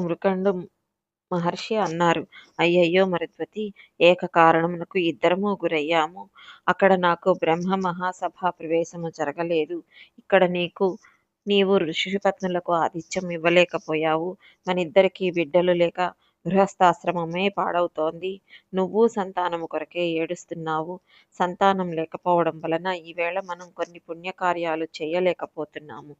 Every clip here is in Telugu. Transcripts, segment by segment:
మృకండు మహర్షి అన్నారు. అయ్యయ్యో మరుద్వతి, ఏక కారణమునకు ఇద్దరము గురయ్యాము. అక్కడ నాకు బ్రహ్మ మహాసభా ప్రవేశము జరగలేదు. ఇక్కడ నీవు ఋషిపత్నులకు ఆతిథ్యం ఇవ్వలేకపోయావు. మనిద్దరికీ బిడ్డలు లేక గృహస్థాశ్రమమే పాడవుతోంది. నువ్వు సంతానము కొరకే ఏడుస్తున్నావు. సంతానం లేకపోవడం వలన ఈవేళ మనం కొన్ని పుణ్యకార్యాలు చేయలేకపోతున్నాము.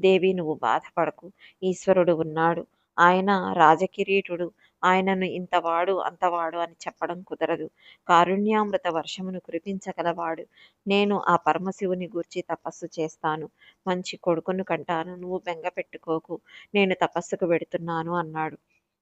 దేవి, నువ్వు బాధపడకు. ఈశ్వరుడు ఉన్నాడు. ఆయన రాజకిరీటుడు. ఆయనను ఇంతవాడు అంతవాడు అని చెప్పడం కుదరదు. కారుణ్యామృత వర్షమును కురిపించగలవాడు. నేను ఆ పరమశివుని గూర్చి తపస్సు చేస్తాను. మంచి కొడుకును కంటాను. నువ్వు బెంగ పెట్టుకోకు. నేను తపస్సుకు వెడుతున్నాను అన్నాడు.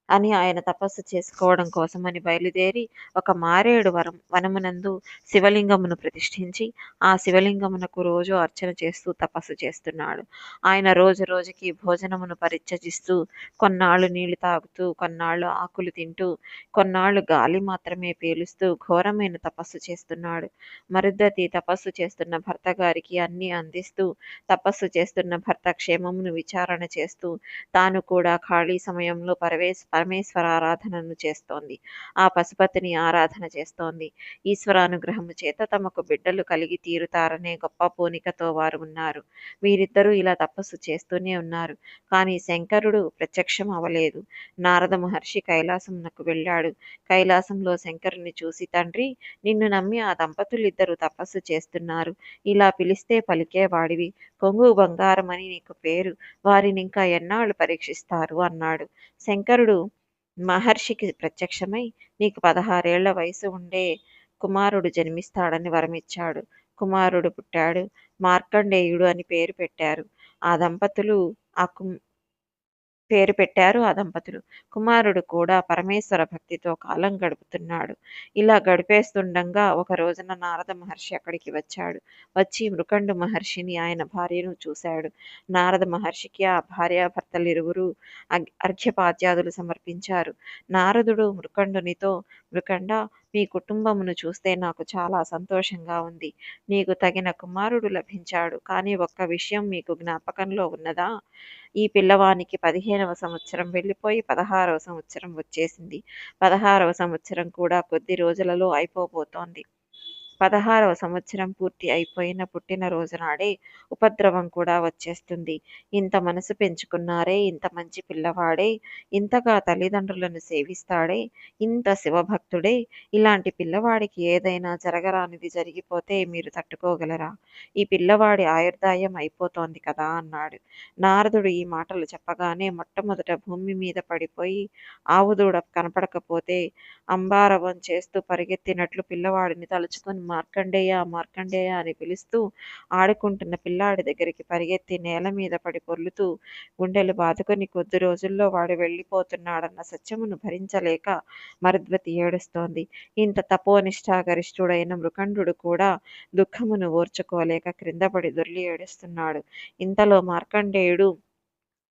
అని ఆయన తపస్సు చేసుకోవడం కోసమని బయలుదేరి ఒక మారేడు వనమునందు శివలింగమును ప్రతిష్ఠించి ఆ శివలింగమునకు రోజు అర్చన చేస్తూ తపస్సు చేస్తున్నాడు. ఆయన రోజు రోజుకి భోజనమును పరిత్యజిస్తూ, కొన్నాళ్ళు నీళ్లు తాగుతూ, కొన్నాళ్ళు ఆకులు తింటూ, కొన్నాళ్ళు గాలి మాత్రమే పీలుస్తూ ఘోరమైన తపస్సు చేస్తున్నాడు. మరుద్వతి తపస్సు చేస్తున్న భర్త గారికి అన్నీ అందిస్తూ, తపస్సు చేస్తున్న భర్త క్షేమమును విచారణ చేస్తూ, తాను కూడా ఖాళీ సమయంలో పరమేశ్వర ఆరాధనను చేస్తోంది. ఆ పశుపతిని ఆరాధన చేస్తోంది. ఈశ్వరానుగ్రహము చేత తమకు బిడ్డలు కలిగి తీరుతారనే గొప్ప పూనికతో వారు ఉన్నారు. వీరిద్దరూ ఇలా తపస్సు చేస్తూనే ఉన్నారు. కానీ శంకరుడు ప్రత్యక్షం అవలేదు. నారద మహర్షి కైలాసమునకు వెళ్ళాడు. కైలాసంలో శంకరుని చూసి, తండ్రి, నిన్ను నమ్మి ఆ దంపతులిద్దరూ తపస్సు చేస్తున్నారు. ఇలా పిలిస్తే పలికేవాడివి. కొంగు బంగారమని నీకు పేరు. వారినింకా ఎన్నాళ్ళు పరీక్షిస్తారు అన్నాడు. శంకరుడు మహర్షికి ప్రత్యక్షమై, నీకు 16 ఏళ్ల వయసు ఉండే కుమారుడు జన్మిస్తాడని వరమిచ్చాడు. కుమారుడు పుట్టాడు. మార్కండేయుడు అని పేరు పెట్టారు. ఆ దంపతులు కుమారుడు కూడా పరమేశ్వర భక్తితో కాలం గడుపుతున్నాడు. ఇలా గడిపేస్తుండగా ఒక రోజున నారద మహర్షి అక్కడికి వచ్చాడు. వచ్చి మృకండు మహర్షిని, ఆయన భార్యను చూశాడు. నారద మహర్షికి ఆ భార్యాభర్తలిరువురు అర్ఘ్యపాద్యాదులు సమర్పించారు. నారదుడు మృకండునితో, మృకండ, మీ కుటుంబమును చూస్తే నాకు చాలా సంతోషంగా ఉంది. నీకు తగిన కుమారుడు లభించాడు. కానీ ఒక్క విషయం మీకు జ్ఞాపకంలో ఉన్నదా? ఈ పిల్లవానికి 15వ సంవత్సరం వెళ్ళిపోయి 16వ సంవత్సరం వచ్చేసింది. 16వ సంవత్సరం కూడా కొద్ది రోజులలో అయిపోబోతోంది. 16వ సంవత్సరం పూర్తి అయిపోయిన పుట్టినరోజు నాడే ఉపద్రవం కూడా వచ్చేస్తుంది. ఇంత మనసు పెంచుకున్నారే, ఇంత మంచి పిల్లవాడే, ఇంతగా తల్లిదండ్రులను సేవిస్తాడే, ఇంత శివభక్తుడే, ఇలాంటి పిల్లవాడికి ఏదైనా జరగరానిది జరిగిపోతే మీరు తట్టుకోగలరా? ఈ పిల్లవాడి ఆయుర్దాయం అయిపోతోంది కదా అన్నాడు. నారదుడు ఈ మాటలు చెప్పగానే మొట్టమొదట భూమి మీద పడిపోయి ఆవుదూడ కనపడకపోతే అంబారవం చేస్తూ పరిగెత్తినట్లు పిల్లవాడిని తలుచుకొని మార్కండేయ, మార్కండేయ అని పిలుస్తూ ఆడుకుంటున్న పిల్లాడి దగ్గరికి పరిగెత్తి నేల మీద పడి పొర్లుతూ గుండెలు బాదుకొని కొద్ది రోజుల్లో వాడు వెళ్ళిపోతున్నాడన్న సత్యమును భరించలేక మరుద్వతి ఏడుస్తోంది. ఇంత తపోనిష్ఠాగరిష్ఠుడైన మృకండు కూడా దుఃఖమును ఓర్చుకోలేక క్రిందపడి దొర్లి ఏడుస్తున్నాడు. ఇంతలో మార్కండేయుడు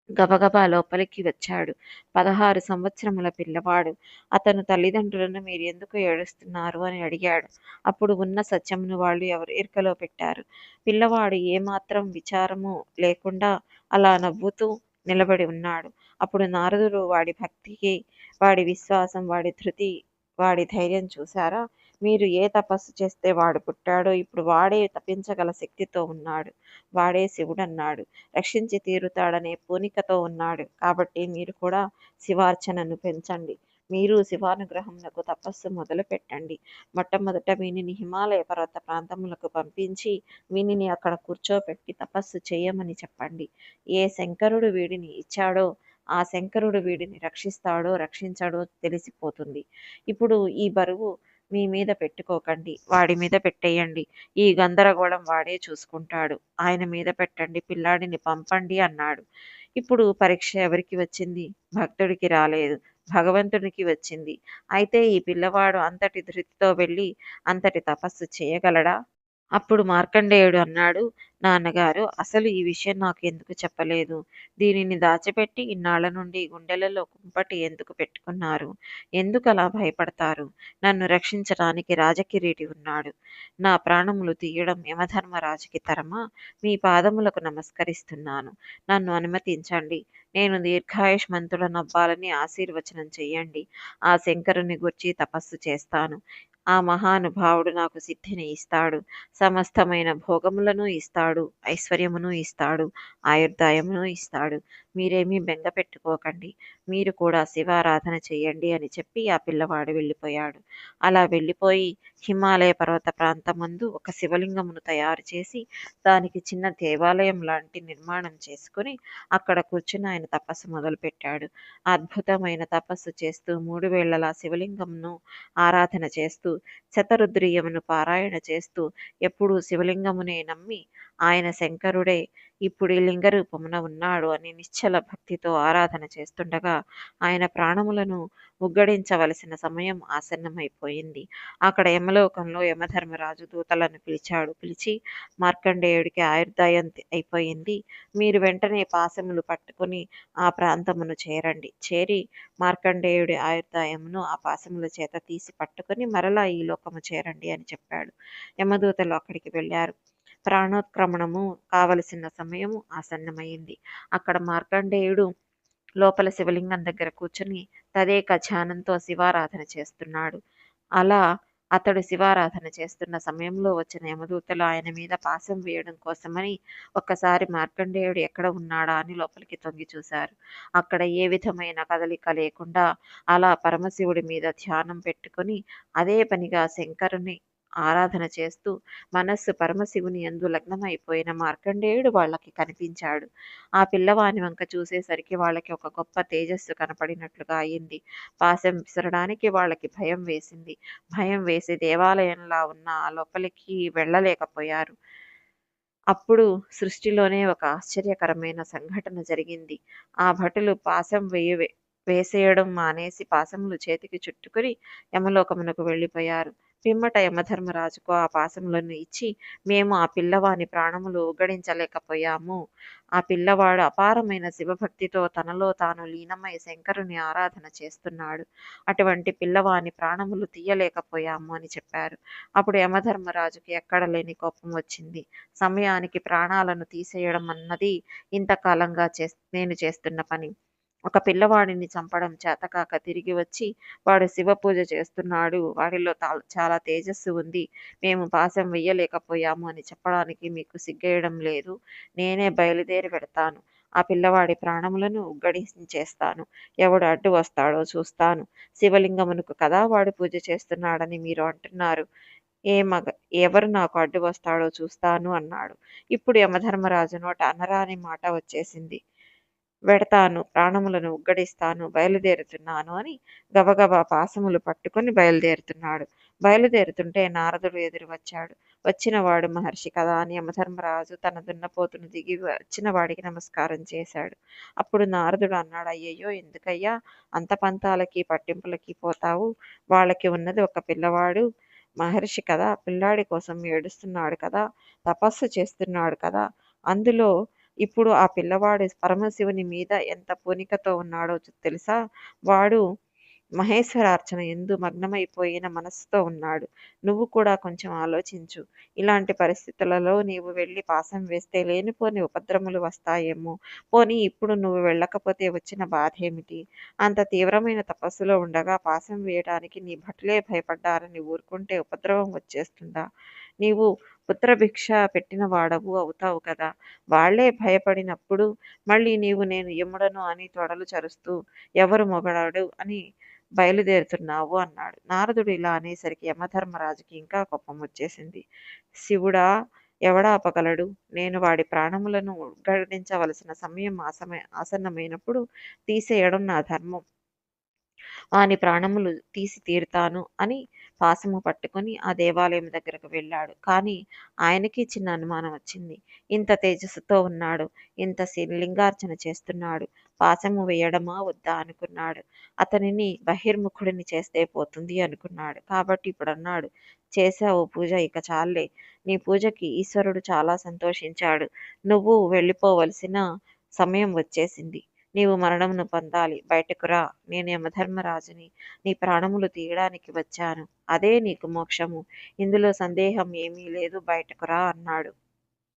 గబగబా లోపలికి వచ్చాడు. 16 సంవత్సరముల పిల్లవాడు. అతను తల్లిదండ్రులను మీరు ఎందుకు ఏడుస్తున్నారు అని అడిగాడు. అప్పుడు ఉన్న సత్యమును వాళ్ళు ఎరుకలో పెట్టారు. పిల్లవాడు ఏమాత్రం విచారము లేకుండా అలా నవ్వుతూ నిలబడి ఉన్నాడు. అప్పుడు నారదుడు వాడి భక్తికి, వాడి విశ్వాసం, వాడి ధృతి, వాడి ధైర్యం చూశారా? మీరు ఏ తపస్సు చేస్తే వాడు పుట్టాడో ఇప్పుడు వాడే తప్పించగల శక్తితో ఉన్నాడు. వాడే శివుడన్నాడు. రక్షించి తీరుతాడనే పూనికతో ఉన్నాడు. కాబట్టి మీరు కూడా శివార్చనను పెంచండి. మీరు శివానుగ్రహమునకు తపస్సు మొదలు పెట్టండి. మొట్టమొదట వీనిని హిమాలయ పర్వత ప్రాంతములకు పంపించి వీనిని అక్కడ కూర్చోపెట్టి తపస్సు చేయమని చెప్పండి. ఏ శంకరుడు వీడిని ఇచ్చాడో ఆ శంకరుడు వీడిని రక్షిస్తాడో రక్షించడో తెలిసిపోతుంది. ఇప్పుడు ఈ బరువు మీ మీద పెట్టుకోకండి, వాడి మీద పెట్టేయండి. ఈ గందరగోళం వాడే చూసుకుంటాడు. ఆయన మీద పెట్టండి, పిల్లాడిని పంపండి అన్నాడు. ఇప్పుడు పరీక్ష ఎవరికి వచ్చింది? భక్తుడికి రాలేదు, భగవంతునికి వచ్చింది. అయితే ఈ పిల్లవాడు అంతటి ధృతితో వెళ్ళి అంతటి తపస్సు చేయగలడా? అప్పుడు మార్కండేయుడు అన్నాడు, నాన్నగారు అసలు ఈ విషయం నాకు ఎందుకు చెప్పలేదు? దీనిని దాచిపెట్టి ఇన్నాళ్ల నుండి గుండెలలో కుంపటి ఎందుకు పెట్టుకున్నారు? ఎందుకలా భయపడతారు? నన్ను రక్షించటానికి రాజకిరీటి ఉన్నాడు. నా ప్రాణములు తీయడం యమధర్మరాజుకి తరమా? మీ పాదములకు నమస్కరిస్తున్నాను. నన్ను అనుమతించండి. నేను దీర్ఘాయుష్మంతుడనవ్వాలని ఆశీర్వచనం చెయ్యండి. ఆ శంకరుని గూర్చి తపస్సు చేస్తాను. ఆ మహానుభావుడు నాకు సిద్ధిని ఇస్తాడు. సమస్తమైన భోగములను ఇస్తాడు. ఐశ్వర్యమును ఇస్తాడు. ఆయుర్దాయమును ఇస్తాడు. మీరేమీ బెంగ పెట్టుకోకండి. మీరు కూడా శివారాధన చెయ్యండి అని చెప్పి ఆ పిల్లవాడు వెళ్ళిపోయాడు. అలా వెళ్ళిపోయి హిమాలయ పర్వత ప్రాంతమందు ఒక శివలింగమును తయారు చేసి దానికి చిన్న దేవాలయం లాంటి నిర్మాణం చేసుకుని అక్కడ కూర్చుని ఆయన తపస్సు మొదలుపెట్టాడు. అద్భుతమైన తపస్సు చేస్తూ 3 వేళలా శివలింగంను ఆరాధన చేస్తూ శతరుద్రీయమును పారాయణ చేస్తూ ఎప్పుడూ శివలింగమునే నమ్మి ఆయన శంకరుడే ఇప్పుడు ఈ లింగ రూపమున ఉన్నాడు అని నిశ్చల భక్తితో ఆరాధన చేస్తుండగా ఆయన ప్రాణములను ముగ్గడించవలసిన సమయం ఆసన్నమైపోయింది. అక్కడ యమలోకంలో యమధర్మరాజు దూతలను పిలిచాడు. పిలిచి మార్కండేయుడికి ఆయుర్దాయం అయిపోయింది. మీరు వెంటనే పాశములు పట్టుకుని ఆ ప్రాంతమును చేరండి. చేరి మార్కండేయుడి ఆయుర్దాయమును ఆ పాశముల చేత తీసి పట్టుకుని మరలా ఈ లోకము చేరండి అని చెప్పాడు. యమదూతలు అక్కడికి వెళ్ళారు. ప్రాణోత్క్రమణము కావలసిన సమయము ఆసన్నమైంది. అక్కడ మార్కండేయుడు లోపల శివలింగం దగ్గర కూర్చుని తదేక ధ్యానంతో శివారాధన చేస్తున్నాడు. అలా అతడు శివారాధన చేస్తున్న సమయంలో వచ్చిన యమదూతలు ఆయన మీద పాశం వేయడం కోసమని ఒక్కసారి మార్కండేయుడు ఎక్కడ ఉన్నాడా అని లోపలికి తొంగి చూశారు. అక్కడ ఏ విధమైన కదలిక లేకుండా అలా పరమశివుడి మీద ధ్యానం పెట్టుకుని అదే పనిగా శంకరుని ఆరాధన చేస్తూ మనస్సు పరమశివుని యందు లగ్నమైపోయిన మార్కండేయుడు వాళ్ళకి కనిపించాడు. ఆ పిల్లవాని వంక చూసేసరికి వాళ్ళకి ఒక గొప్ప తేజస్సు కనపడినట్లుగా అయింది. పాశం విసరడానికి వాళ్ళకి భయం వేసింది. భయం వేసి దేవాలయంలా ఉన్న ఆ లోపలికి వెళ్ళలేకపోయారు. అప్పుడు సృష్టిలోనే ఒక ఆశ్చర్యకరమైన సంఘటన జరిగింది. ఆ భటులు పాశం వేసేయడం మానేసి పాశములు చేతికి చుట్టుకుని యమలోకమునకు వెళ్ళిపోయారు. పిమ్మట యమధర్మరాజుకు ఆ పాశములను ఇచ్చి, మేము ఆ పిల్లవాని ప్రాణములు ఉగ్గడించలేకపోయాము. ఆ పిల్లవాడు అపారమైన శివభక్తితో తనలో తాను లీనమై శంకరుని ఆరాధన చేస్తున్నాడు. అటువంటి పిల్లవాని ప్రాణములు తీయలేకపోయాము అని చెప్పారు. అప్పుడు యమధర్మరాజుకి ఎక్కడ లేని కోపం వచ్చింది. సమయానికి ప్రాణాలను తీసేయడం అన్నది ఇంతకాలంగా నేను చేస్తున్న పని. ఒక పిల్లవాడిని చంపడం చేతకాక తిరిగి వచ్చి వాడు శివ పూజ చేస్తున్నాడు. వాడిలో చాలా తేజస్సు ఉంది. మేము పాశం వెయ్యలేకపోయాము అని చెప్పడానికి మీకు సిగ్గేయడం లేదు. నేనే బయలుదేరి వెడతాను. ఆ పిల్లవాడి ప్రాణములను ఉగ్గడించేస్తాను. ఎవడు అడ్డు వస్తాడో చూస్తాను. శివలింగమునకు కదా వాడు పూజ చేస్తున్నాడని మీరు అంటున్నారు. ఎవరు నాకు అడ్డు వస్తాడో చూస్తాను అన్నాడు. ఇప్పుడు యమధర్మరాజు నోట అనరాని మాట వచ్చేసింది. వెడతాను, ప్రాణములను ఉగ్గడిస్తాను, బయలుదేరుతున్నాను అని గబగబా పాశములు పట్టుకుని బయలుదేరుతున్నాడు. బయలుదేరుతుంటే నారదుడు ఎదురు వచ్చాడు. వచ్చినవాడు మహర్షి కదా అని యమధర్మరాజు తన దున్నపోతును దిగి వచ్చిన వాడికి నమస్కారం చేశాడు. అప్పుడు నారదుడు అన్నాడు, అయ్యయ్యో ఎందుకయ్యా అంత పంతాలకి పట్టింపులకి పోతావు? వాళ్ళకి ఉన్నది ఒక పిల్లవాడు. మహర్షి కదా, పిల్లాడి కోసం ఏడుస్తున్నాడు కదా, తపస్సు చేస్తున్నాడు కదా. అందులో ఇప్పుడు ఆ పిల్లవాడు పరమశివుని మీద ఎంత పూనికతో ఉన్నాడో తెలుసా? వాడు మహేశ్వరార్చన యందు మగ్నమైపోయిన మనస్సుతో ఉన్నాడు. నువ్వు కూడా కొంచెం ఆలోచించు. ఇలాంటి పరిస్థితులలో నీవు వెళ్ళి పాశం వేస్తే లేనిపోని ఉపద్రములు వస్తాయేమో. పోనీ ఇప్పుడు నువ్వు వెళ్ళకపోతే వచ్చిన బాధేమిటి? అంత తీవ్రమైన తపస్సులో ఉండగా పాశం వేయడానికి నీ భటులే భయపడ్డారని ఊరుకుంటే ఉపద్రవం వచ్చేస్తుందా? నీవు పుత్రభిక్ష పెట్టిన వాడవు అవుతావు కదా. వాళ్లే భయపడినప్పుడు మళ్ళీ నీవు నేను యముడను అని తొడలు చరుస్తూ ఎవరు మొగడాడు అని బయలుదేరుతున్నావు అన్నాడు. నారదుడు ఇలా అనేసరికి యమధర్మరాజుకి ఇంకా కోపం వచ్చేసింది. శివుడా, ఎవడాపగలడు? నేను వాడి ప్రాణములను ఉగ్గడించవలసిన సమయం ఆసన్నమైనప్పుడు తీసేయడం నా ధర్మం. వాని ప్రాణములు తీసి తీరుతాను అని పాశము పట్టుకొని ఆ దేవాలయం దగ్గరకు వెళ్ళాడు. కానీ ఆయనకి చిన్న అనుమానం వచ్చింది. ఇంత తేజస్సుతో ఉన్నాడు. ఇంత లింగార్చన చేస్తున్నాడు. పాశము వేయడమా వద్దా అనుకున్నాడు. అతనిని బహిర్ముఖుడిని చేస్తే పోతుంది అనుకున్నాడు. కాబట్టి ఇప్పుడన్నాడు, చేశావు పూజ, ఇక చాల్లే. నీ పూజకి ఈశ్వరుడు చాలా సంతోషించాడు. నువ్వు వెళ్ళిపోవలసిన సమయం వచ్చేసింది. నీవు మరణమును పొందాలి. బయటకు రా. నేను యమధర్మరాజుని. నీ ప్రాణములు తీయడానికి వచ్చాను. అదే నీకు మోక్షము. ఇందులో సందేహం ఏమీ లేదు. బయటకు రా అన్నాడు.